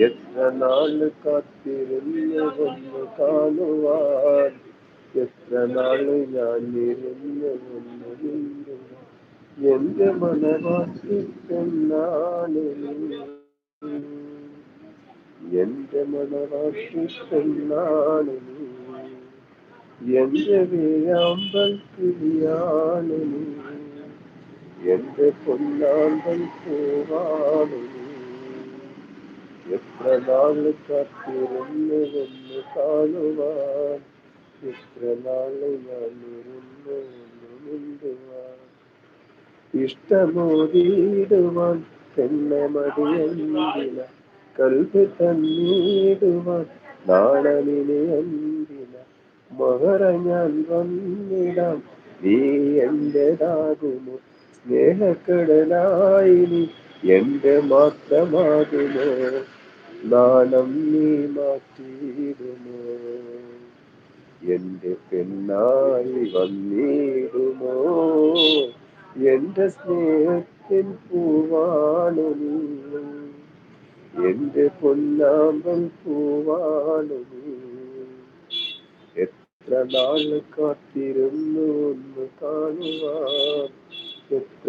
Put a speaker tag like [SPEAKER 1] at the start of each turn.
[SPEAKER 1] എത്ര നാള് കാത്തിരുന്ന് ഒന്ന് കാണുവാൻ, എത്ര നാള് ഞാൻ ഇരുന്ന് ഒന്ന് നിന്നുവാൻ. എന്റെ മനവാട്ടി പെണ്ണാണ് നീ, എന്റെ മനവാട്ടി പെണ്ണാണ് നീ, എന്റെ വേഴാമ്പൽ കിളിയാണ് നീ, എന്റെ പൊന്നാമ്പൽ പൂവാണ് നീ. എത്ര നാള് കാത്തിരുന്ന് ഒന്ന് കാണുവാൻ, എത്ര നാള് ഞാൻ ഇരുന്ന് ഒന്ന് മിണ്ടുവാൻ. ഇഷ്ടമോതിടുവാൻ പെണ്ണെ മടിയെന്തിന, കൽബ് തന്നിടുവാൻ നാണമിനി എന്തിന. മഹറ ഞാൻ വന്നിടാം, നീ എന്റേതാകുമോ, സ്നേഹക്കടലായി നീ എന്റെ മാത്രമാകുമോ, നാണം നീ മാറ്റിയിടുമോ, എന്റെ പെണ്ണായി വന്നിടുമോ, എന്റെ സ്നേഹത്തിൻ പൂവാണ് നീ, എന്റെ പൊന്നാമ്പൽ പൂവാണ് നീ. എത്ര നാള് കാത്തിരുന്നു ഒന്ന് കാണുവാൻ, എത്ര